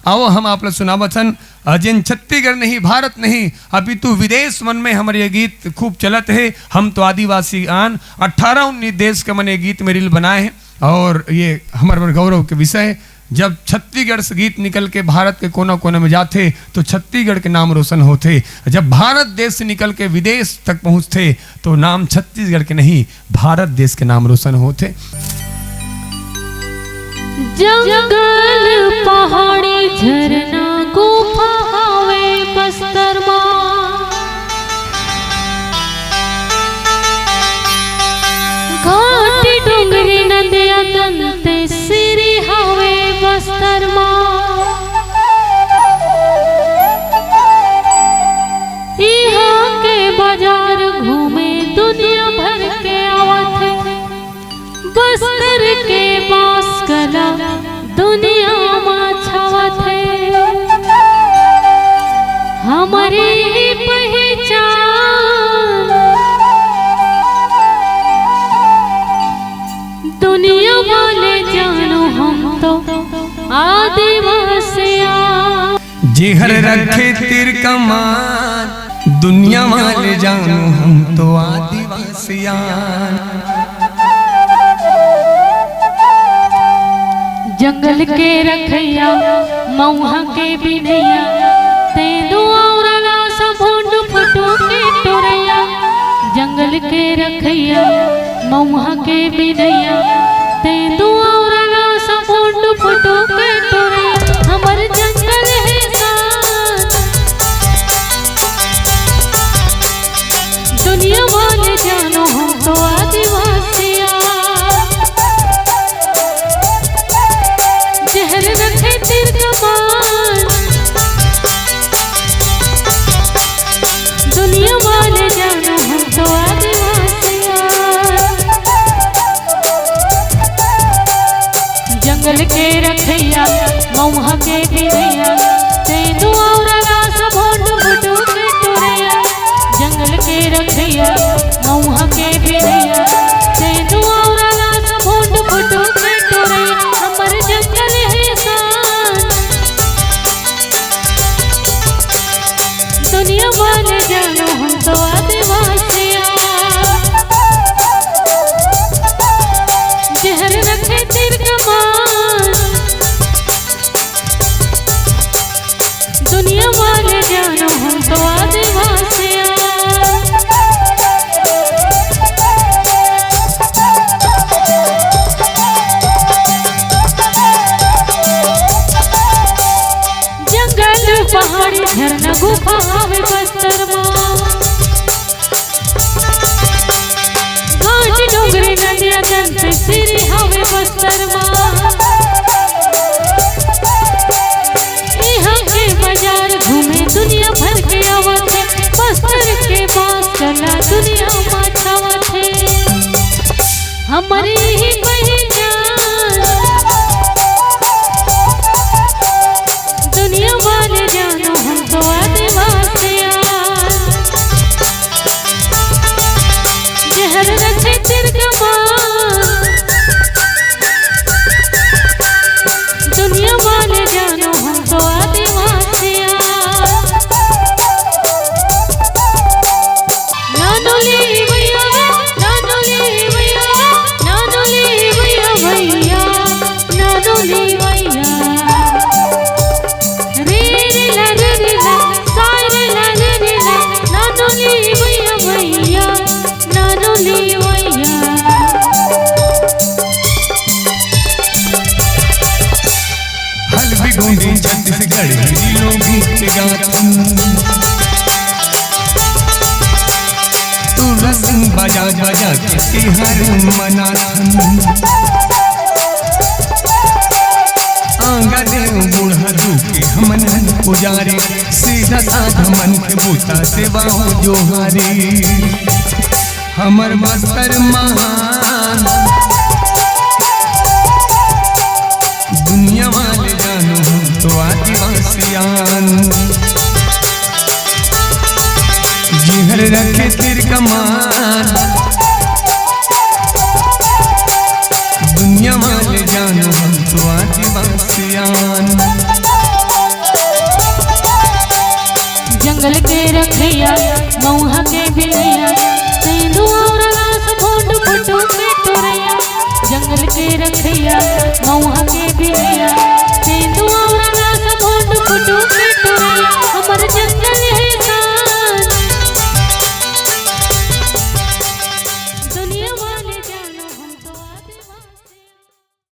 आओ हम आप लोग सुनावचन जिन छत्तीसगढ़ नहीं भारत नहीं अभी तो विदेश मन में हमारे ये गीत खूब चलत है। हम तो आदिवासी आन 18-19 देश के मन ये गीत में रील बनाए हैं और ये हमारे गौरव के विषय है। जब छत्तीसगढ़ से गीत निकल के भारत के कोना कोने में जाते तो छत्तीसगढ़ के नाम रोशन होते। जब भारत देश से निकल के विदेश तक पहुंचते तो नाम छत्तीसगढ़ के नहीं भारत देश के नाम रोशन होते। जंगल पहाड़ी झरना गुफा हवे बस्तर मां, घाटी डोंगरी नदिया दंते सिरी हवे बस्तर मां। यहाँ के बाजार घूमे दुनिया भर के आवत है, बस्तर के बास कला दुनिया में छावत है। हमारी पहचान दुनिया वाले जानो हम तो आदिवासिया। जेहर रखे तीर कमान दुनिया वाले जानो हम तो आदिवासिया। जंगल के रखैया मऊहा के बिनैया तेंदु औरला सभुंड फटू के टोरैया। जंगल के रखैया मऊहा के बिनैया तेंदु औरला सभुंड फटू के टोरैया। हमर जंगल है साथ दुनिया वाले जानो हम तो आदिवासिया। जहर रखे तीर कमान दुनिया वाले जानो हम तो आदिवासिया। जंगल के रखैया मऊहा के बिनैया तेंदु औरला सभुंड फटू के टोरैया। जंगल के रखैया मऊहा के बिनैया तेंदु औरला सभुंड फटू के टोरैया। हमर जंगल है शान दुनिया वाले जानो हम तो आदिवासिया। जहर रखे तीर कमान दुनिया वाले जानो हम तो आदिवासिया। पहाड़ी झरना गुफा हवे बस्तर मां, घाटी डोंगरी नदिया दंते सिरी हवे बस्तर मां। यहाँ के बाजार घूमे दुनिया भर के आवत है, बस्तर के बास चला दुनिया में छावत है। हमारी ही पहचान दुनिया वाले जानो हम तो आदिवासिया। जहर रखे तीर कमान दुनिया वाले जानो हम तो आदिवासिया। नानोली भैया नानोली भैया नानोली भैया भैया नानोली भैया छत्तीसगढ़ जिलों गीत गाथन तू रसिंग बजा बजा के तिहार मनाथन। आंगने बूढ़ा के हमन पुजारी सीधा साधा मन के बूता सेवा जोहारी। हमर बस्तर महान दुनिया वाले जानो हम तो आदिवासियान। जिहर रखे तीर कमान दुनिया वाले जानो हम तो आदिवासियान। जंगल के रखैया मऊहा के बिनैया तेंदु और लाश भोंड फुटू के टोरैया जंगल के रखैया मऊहा के बिनैया